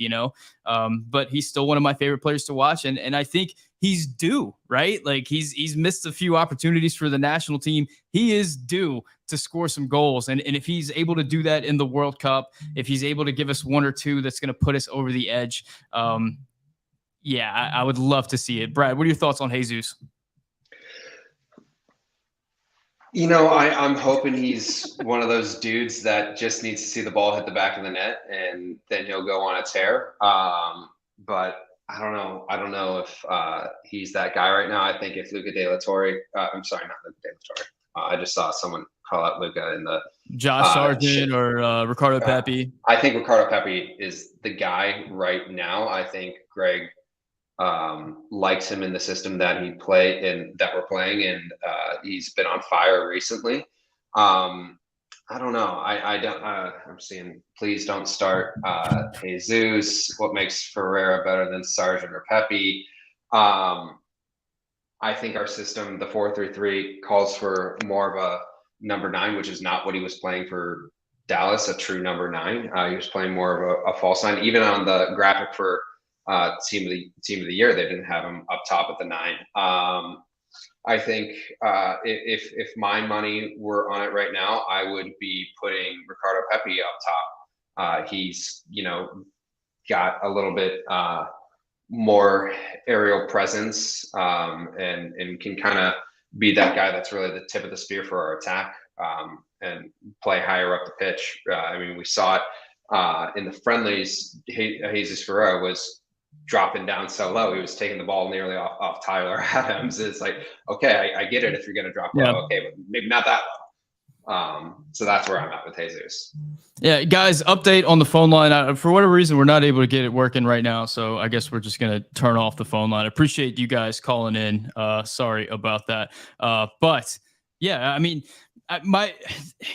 but he's still one of my favorite players to watch. And I think he's due, right? Like he's missed a few opportunities for the national team. He is due to score some goals. And if he's able to do that in the World Cup, if he's able to give us one or two, that's going to put us over the edge. I would love to see it. Brad, what are your thoughts on Jesus? I'm hoping he's one of those dudes that just needs to see the ball hit the back of the net and then he'll go on a tear. But I don't know. I don't know if he's that guy right now. I think if Luca De La Torre, I'm sorry, not Luca De La Torre. I just saw someone call out Luca in the Josh Sargent or Ricardo Pepi. I think Ricardo Pepi is the guy right now. I think Greg likes him in the system that he play and that we're playing, and he's been on fire recently. I don't know. I don't. I'm seeing. Please don't start Jesus. What makes Ferreira better than Sargent or Pepi? I think our system, the 4-3-3, calls for more of a number 9, which is not what he was playing for Dallas. A true number 9. He was playing more of a false 9. Even on the graphic for team of the year, they didn't have him up top at the 9. I think if my money were on it right now, I would be putting Ricardo Pepi up top. He's got a little bit more aerial presence and can kind of be that guy that's really the tip of the spear for our attack and play higher up the pitch. I mean, we saw it in the friendlies. Jesus Ferreira was dropping down so low. He was taking the ball nearly off Tyler Adams. It's like, okay, I get it if you're going to drop low. Okay, but maybe not that low. So that's where I'm at with Jesus. Yeah, guys, update on the phone line. For whatever reason, we're not able to get it working right now, so I guess we're just going to turn off the phone line. I appreciate you guys calling in. Sorry about that. But yeah, I mean,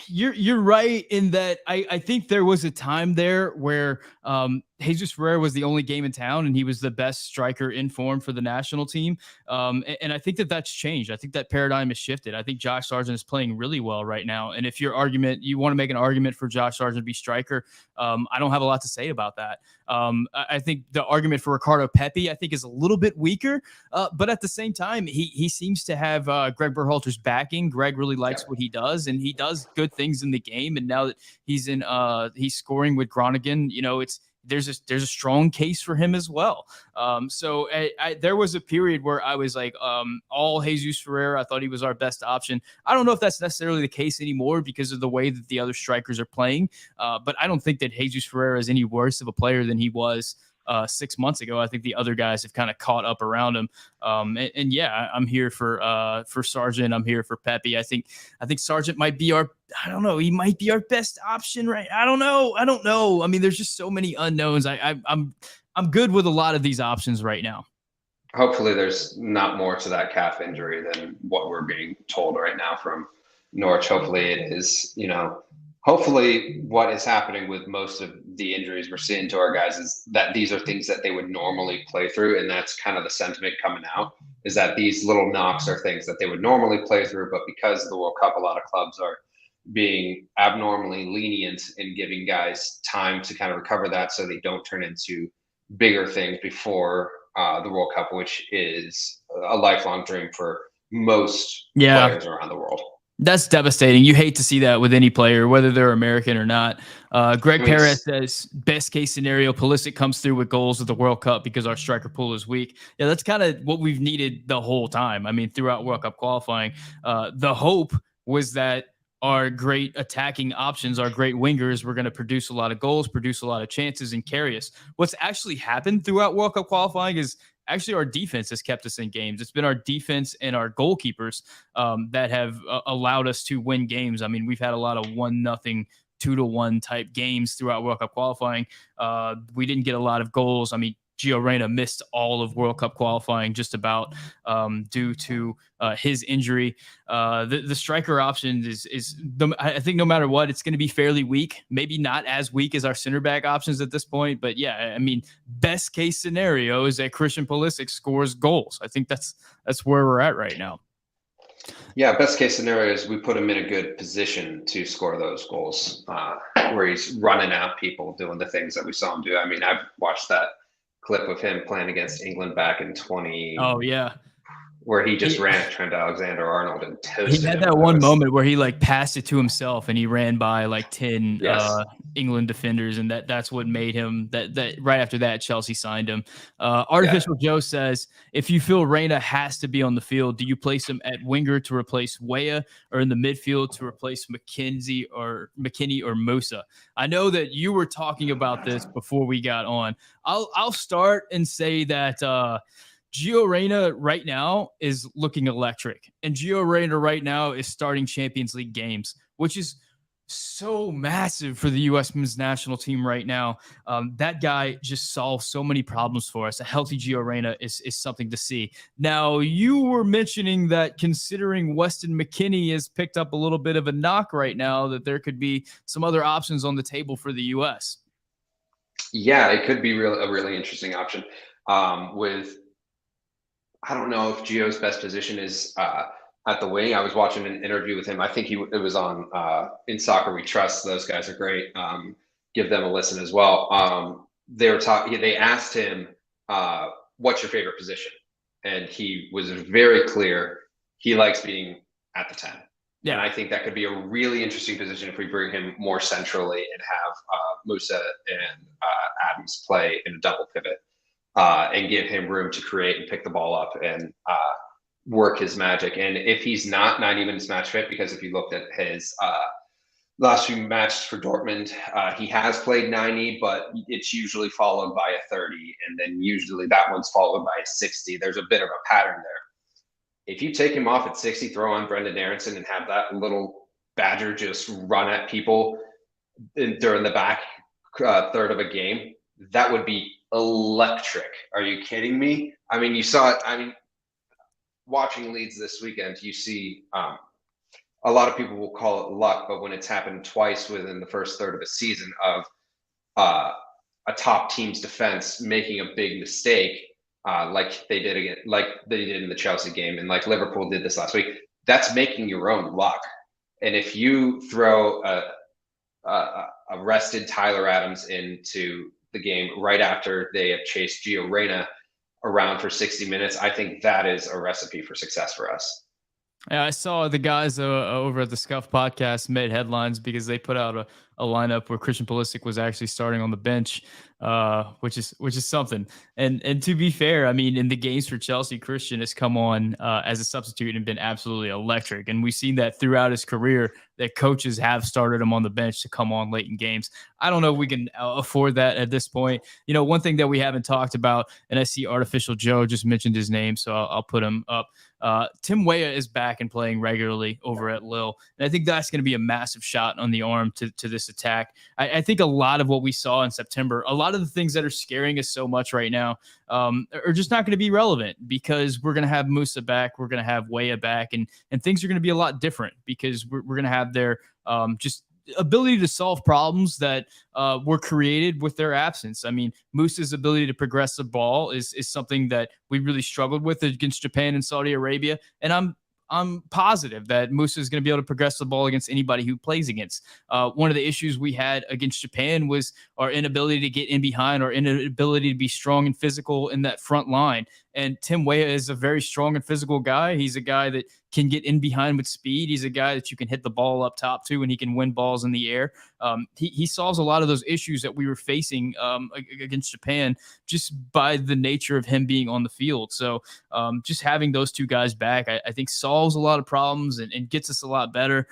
you're right in that I think there was a time there where Jesus Ferreira was the only game in town and he was the best striker in form for the national team. And I think that's changed. I think that paradigm has shifted. I think Josh Sargent is playing really well right now. And if you want to make an argument for Josh Sargent to be striker, I don't have a lot to say about that. I think the argument for Ricardo Pepi, I think, is a little bit weaker. But at the same time, he seems to have Greg Berhalter's backing. Greg really likes what he does, and he does good things in the game. And now that he's scoring with Groningen, there's a strong case for him as well. So there was a period where I was like, all Jesus Ferreira, I thought he was our best option. I don't know if that's necessarily the case anymore because of the way that the other strikers are playing. But I don't think that Jesus Ferreira is any worse of a player than he was 6 months ago. I think the other guys have kind of caught up around him. And yeah, I'm here for Sargent. I'm here for Pepi. I think Sargent might be he might be our best option, right? I don't know. I mean, there's just so many unknowns. I'm good with a lot of these options right now. Hopefully there's not more to that calf injury than what we're being told right now from Norwich. Hopefully it is, hopefully what is happening with most of the injuries we're seeing to our guys is that these are things that they would normally play through. And that's kind of the sentiment coming out, is that these little knocks are things that they would normally play through. But because of the World Cup, a lot of clubs are being abnormally lenient in giving guys time to kind of recover that so they don't turn into bigger things before the World Cup, which is a lifelong dream for most players around the world. That's devastating. You hate to see that with any player, whether they're American or not. Greg Perez says, best case scenario, Pulisic comes through with goals at the World Cup because our striker pool is weak. Yeah, that's kind of what we've needed the whole time. I mean, throughout World Cup qualifying, the hope was that our great attacking options, our great wingers, were going to produce a lot of goals, produce a lot of chances, and carry us. What's actually happened throughout World Cup qualifying is actually our defense has kept us in games. It's been our defense and our goalkeepers that have allowed us to win games. I mean, we've had a lot of 1-0, 2-1 type games throughout World Cup qualifying. We didn't get a lot of goals. I mean, Gio Reyna missed all of World Cup qualifying just about due to his injury. The striker option I think no matter what, it's going to be fairly weak. Maybe not as weak as our center back options at this point, but yeah, I mean, best case scenario is that Christian Pulisic scores goals. I think that's where we're at right now. Yeah, best case scenario is we put him in a good position to score those goals, where he's running at people, doing the things that we saw him do. I mean, I've watched that clip of him playing against England back in 20. Oh yeah, where he just ran Trent Alexander-Arnold and toasted him. He had that one moment where he like passed it to himself and he ran by like 10 England defenders, and that's what made him that right after that Chelsea signed him. Artificial Joe says, if you feel Reyna has to be on the field, do you place him at winger to replace Weah, or in the midfield to replace McKenzie or Musa? I know that you were talking about this before we got on. I'll start and say that Gio Reyna right now is looking electric, and Gio Reyna right now is starting Champions League games, which is so massive for the U.S. men's national team right now. That guy just solves so many problems for us. A healthy Gio Reyna is something to see. Now, you were mentioning that considering Weston McKennie has picked up a little bit of a knock right now, that there could be some other options on the table for the U.S. Yeah, it could be a really interesting option. I don't know if Gio's best position is at the wing. I was watching an interview with him. I think it was on In Soccer We Trust. Those guys are great. Give them a listen as well. They asked him, what's your favorite position? And he was very clear. He likes being at the 10. Yeah. And I think that could be a really interesting position if we bring him more centrally and have Musa and Adams play in a double pivot. And give him room to create and pick the ball up and work his magic. And if he's not 90 minutes match fit, because if you looked at his last few matches for Dortmund, he has played 90, but it's usually followed by a 30. And then usually that one's followed by a 60. There's a bit of a pattern there. If you take him off at 60, throw on Brendan Aronson and have that little Badger just run at people during the back third of a game, that would be electric. Are you kidding me? I mean, you saw it. I mean, watching Leeds this weekend, you see a lot of people will call it luck, but when it's happened twice within the first third of a season of a top team's defense making a big mistake, like they did in the Chelsea game, and like Liverpool did this last week, that's making your own luck. And if you throw a rested Tyler Adams into the game right after they have chased Gio Reyna around for 60 minutes, I think that is a recipe for success for us. Yeah, I saw the guys over at the Scuff podcast made headlines because they put out a lineup where Christian Pulisic was actually starting on the bench, which is something. And to be fair, I mean, in the games for Chelsea, Christian has come on as a substitute and been absolutely electric. And we've seen that throughout his career, that coaches have started him on the bench to come on late in games. I don't know if we can afford that at this point. You know, one thing that we haven't talked about, and I see Artificial Joe just mentioned his name, so I'll put him up. Tim Weah is back and playing regularly over at Lille. And I think that's going to be a massive shot on the arm to this attack. I think a lot of what we saw in September, a lot of the things that are scaring us so much right now are just not going to be relevant, because we're going to have Musa back. We're going to have Weah back, and things are going to be a lot different, because we're going to have their just ability to solve problems that were created with their absence. I mean, Musa's ability to progress the ball is something that we really struggled with against Japan and Saudi Arabia. And I'm positive that Musa is going to be able to progress the ball against anybody who plays against. One of the issues we had against Japan was our inability to get in behind, our inability to be strong and physical in that front line. And Tim Weah is a very strong and physical guy. He's a guy that can get in behind with speed. He's a guy that you can hit the ball up top to, and he can win balls in the air. He solves a lot of those issues that we were facing against Japan just by the nature of him being on the field. So just having those two guys back, I think solves a lot of problems and gets us a lot better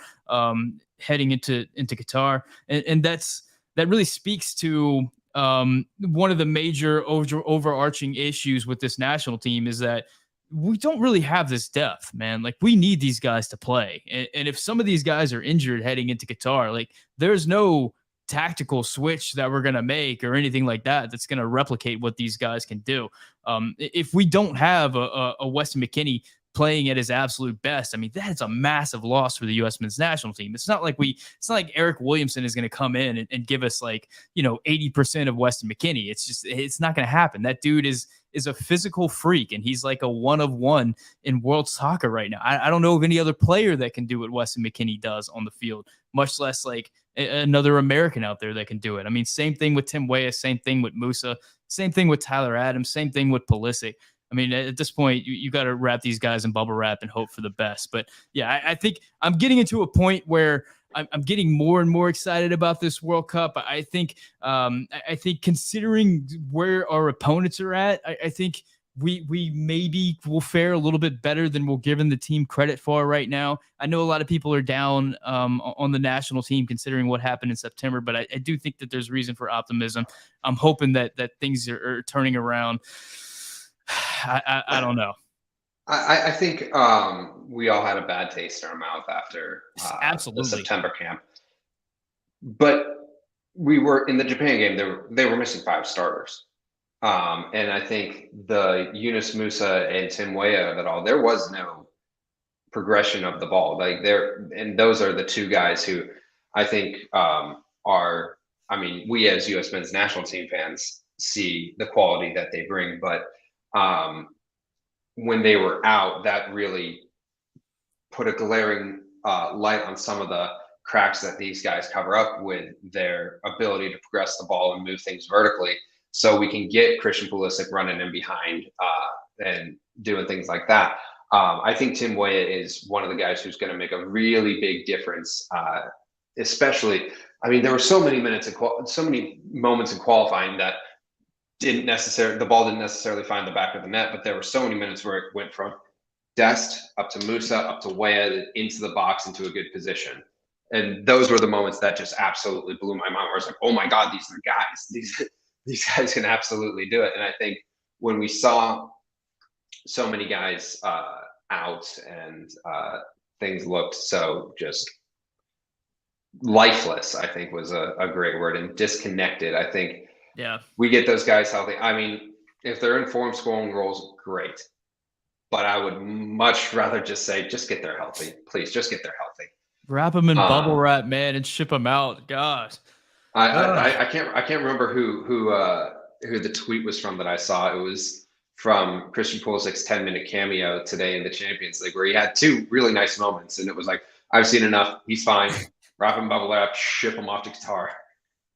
heading into Qatar. And that really speaks to one of the major overarching issues with this national team is that we don't really have this depth, man. Like, we need these guys to play. And if some of these guys are injured heading into Qatar, like, there's no tactical switch that we're going to make or anything like that that's going to replicate what these guys can do. If we don't have a Weston McKennie playing at his absolute best, I mean, that's a massive loss for the U.S. men's national team. It's not like Eric Williamson is going to come in and give us 80% of Weston McKennie. It's not going to happen. That dude is a physical freak, and he's like a one of one in world soccer right now. I don't know of any other player that can do what Weston McKennie does on the field, much less another American out there that can do it. I mean, same thing with Tim Weah, same thing with Musa, same thing with Tyler Adams, same thing with Pulisic. I mean, at this point, you got to wrap these guys in bubble wrap and hope for the best. But yeah, I think I'm getting into a point where I'm getting more and more excited about this World Cup. I think considering where our opponents are at, I think we maybe will fare a little bit better than we're giving the team credit for right now. I know a lot of people are down on the national team considering what happened in September, but I do think that there's reason for optimism. I'm hoping that things are turning around. I don't know. I think we all had a bad taste in our mouth after the September camp. But we were in the Japan game, they were missing 5 starters. And I think the Yunus Musa and Tim Weah of it all, there was no progression of the ball. And those are the 2 guys who I think we as U.S. men's national team fans see the quality that they bring, but when they were out, that really put a glaring light on some of the cracks that these guys cover up with their ability to progress the ball and move things vertically. So we can get Christian Pulisic running in behind and doing things like that. I think Tim Weah is one of the guys who's going to make a really big difference, especially. I mean, there were so many moments in qualifying that the ball didn't necessarily find the back of the net, but there were so many minutes where it went from Dest up to Musa up to Weah into the box into a good position. And those were the moments that just absolutely blew my mind, where I was like, oh my God, these are guys. These guys can absolutely do it. And I think when we saw so many guys out and things looked so just lifeless, I think was a great word, and disconnected. I think we get those guys healthy. I mean, if they're in form scoring roles, great. But I would much rather just say, just get there healthy. Please, just get there healthy. Wrap them in bubble wrap, man, and ship them out. Gosh. I can't remember who the tweet was from that I saw. It was from Christian Pulisic's 10-minute cameo today in the Champions League, where he had 2 really nice moments, and it was like, I've seen enough. He's fine. Wrap him bubble wrap. Ship him off to Qatar.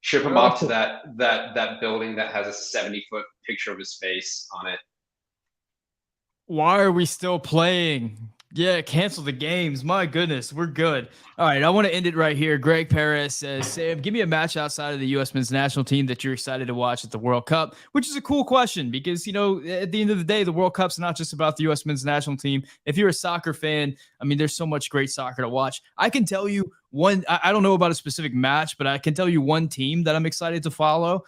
Ship him off to that building that has a 70-foot picture of his face on it. Why are we still playing? Yeah, cancel the games. My goodness, we're good. All right, I want to end it right here. Greg Perez says, Sam, give me a match outside of the U.S. men's national team that you're excited to watch at the World Cup, which is a cool question because, at the end of the day, the World Cup's not just about the U.S. men's national team. If you're a soccer fan, I mean, there's so much great soccer to watch. I can tell you I don't know about a specific match, but I can tell you one team that I'm excited to follow,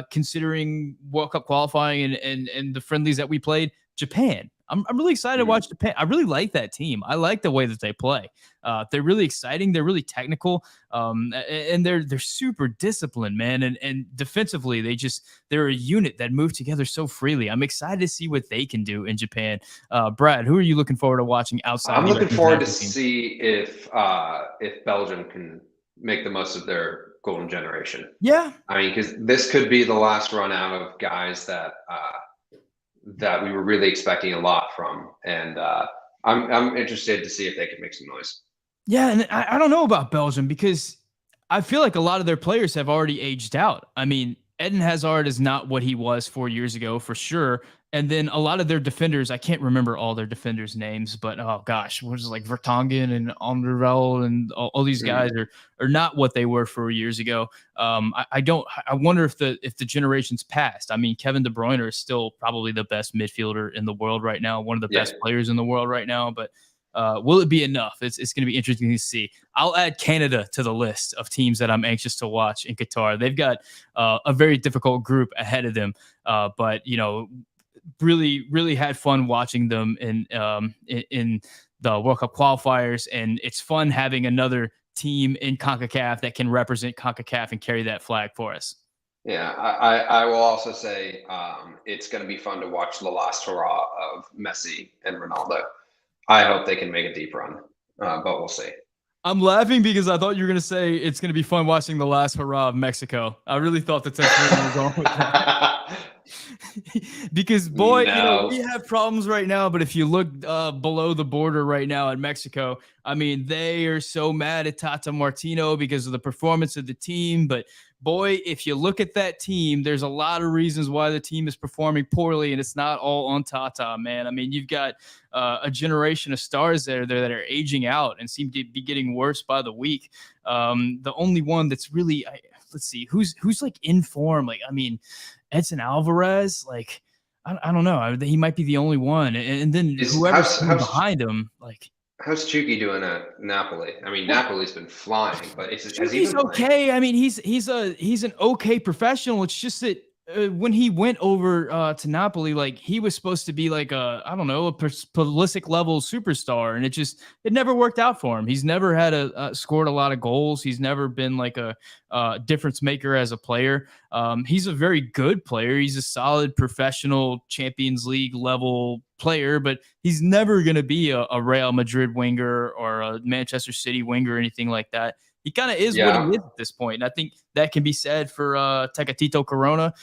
considering World Cup qualifying and the friendlies that we played, Japan. I'm really excited to watch Japan. I really like that team. I like the way that they play. They're really exciting. They're really technical. And they're super disciplined, man. And defensively, they're a unit that move together so freely. I'm excited to see what they can do in Japan. Brad, who are you looking forward to watching outside? I'm looking forward to see if Belgium can make the most of their golden generation. Yeah. I mean, because this could be the last run out of guys that we were really expecting a lot from, and I'm interested to see if they can make some noise. Yeah, and I don't know about Belgium because I feel like a lot of their players have already aged out. I mean, Eden Hazard is not what he was 4 years ago for sure. And then a lot of their defenders, I can't remember all their defenders' names, but oh gosh, what is it, like Vertonghen and Alderweireld and all these guys are not what they were 4 years ago. I wonder if the generation's passed. I mean, Kevin De Bruyne is still probably the best midfielder in the world right now, one of the best players in the world right now, but will it be enough? It's going to be interesting to see. I'll add Canada to the list of teams that I'm anxious to watch in Qatar. They've got a very difficult group ahead of them, but really had fun watching them in the World Cup qualifiers, and it's fun having another team in CONCACAF that can represent CONCACAF and carry that flag for us. Yeah, I will also say it's going to be fun to watch the last hurrah of Messi and Ronaldo. I hope they can make a deep run, but we'll see. I'm laughing because I thought you were going to say it's going to be fun watching the last hurrah of Mexico. I really thought that's where you were going with that. Because, boy, No. we have problems right now, but if you look below the border right now at Mexico, I mean, they are so mad at Tata Martino because of the performance of the team. But, boy, if you look at that team, there's a lot of reasons why the team is performing poorly, and it's not all on Tata, man. I mean, you've got a generation of stars there that are aging out and seem to be getting worse by the week. The only one that's really, let's see, who's like in form. Like, I mean, Edson Alvarez, like, I don't know. He might be the only one. And then whoever's behind him, like. How's Chucky doing at Napoli? I mean, Napoli's been flying, but Chucky's okay. I mean, he's an okay professional. It's just that when he went over to Napoli, like, he was supposed to be like a Pulisic level superstar, and it never worked out for him. He's never had scored a lot of goals. He's never been like a difference maker as a player. He's a very good player. He's a solid professional Champions League level player, but he's never going to be a Real Madrid winger or a Manchester City winger or anything like that. He kind of is what he is at this point. And I think that can be said for Tecatito Corona,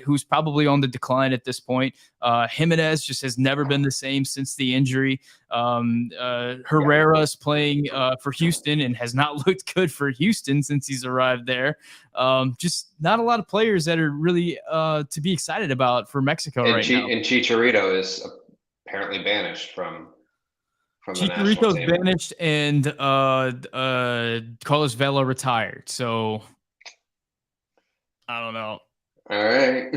who's probably on the decline at this point. Jimenez just has never been the same since the injury. Herrera's playing for Houston and has not looked good for Houston since he's arrived there. Just not a lot of players that are really to be excited about for Mexico right now. And Chicharito is apparently banished from the national team. Banished, and Carlos Vela retired. So I don't know. All right.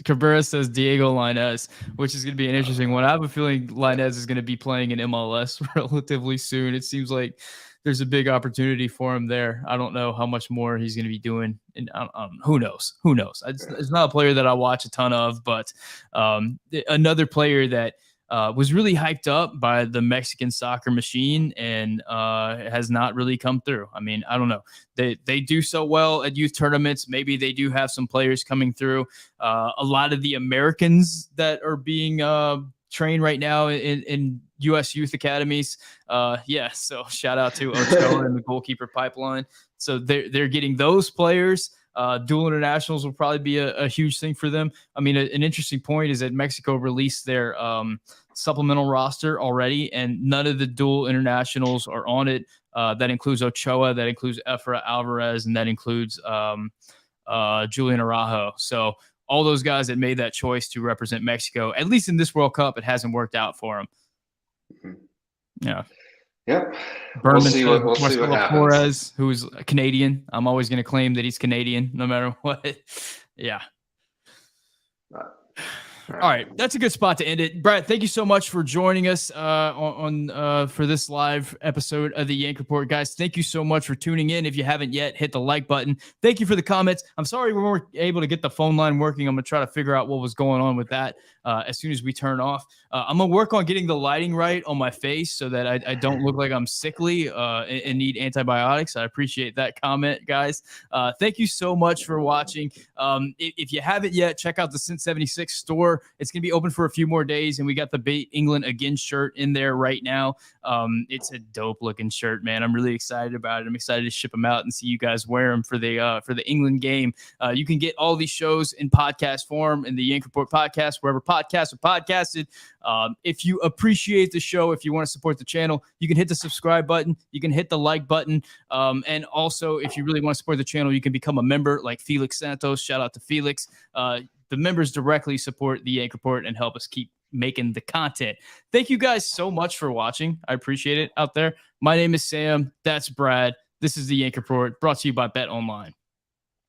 Cabrera says Diego Lainez, which is going to be an interesting one. I have a feeling Lainez is going to be playing in MLS relatively soon. It seems like there's a big opportunity for him there. I don't know how much more he's going to be doing. And who knows? Who knows? It's not a player that I watch a ton of, but another player that was really hyped up by the Mexican soccer machine and has not really come through. I mean, I don't know. They do so well at youth tournaments. Maybe they do have some players coming through. A lot of the Americans that are being trained right now in U.S. youth academies. So shout out to Ochoa and the goalkeeper pipeline. So they're getting those players. Dual internationals will probably be a huge thing for them. I mean, an interesting point is that Mexico released their supplemental roster already, and none of the dual internationals are on it. That includes Ochoa, that includes Efra Alvarez, and that includes Julian Araujo. So all those guys that made that choice to represent Mexico, at least in this World Cup, it hasn't worked out for them. Mm-hmm. Yeah. Yep. Berman, we'll see what happens. Flores, who's Canadian. I'm always going to claim that he's Canadian no matter what. Yeah. All right, that's a good spot to end it. Brad, thank you so much for joining us for this live episode of the Yank Report. Guys, thank you so much for tuning in. If you haven't yet, hit the like button. Thank you for the comments. I'm sorry we weren't able to get the phone line working. I'm going to try to figure out what was going on with that as soon as we turn off. I'm going to work on getting the lighting right on my face so that I don't look like I'm sickly and need antibiotics. I appreciate that comment, guys. Thank you so much for watching. If you haven't yet, check out the Cint 76 store. It's going to be open for a few more days, and we got the Bait England Again shirt in there right now. It's a dope looking shirt, man. I'm really excited about it. I'm excited to ship them out and see you guys wear them for the England game. You can get all these shows in podcast form in the Yank Report podcast, wherever podcasts are podcasted. If you appreciate the show, if you want to support the channel, you can hit the subscribe button. You can hit the like button. And also, if you really want to support the channel, you can become a member like Felix Santos. Shout out to Felix. The members directly support the Yank Report and help us keep making the content. Thank you guys so much for watching. I appreciate it out there. My name is Sam. That's Brad. This is the Yank Report, brought to you by Bet Online.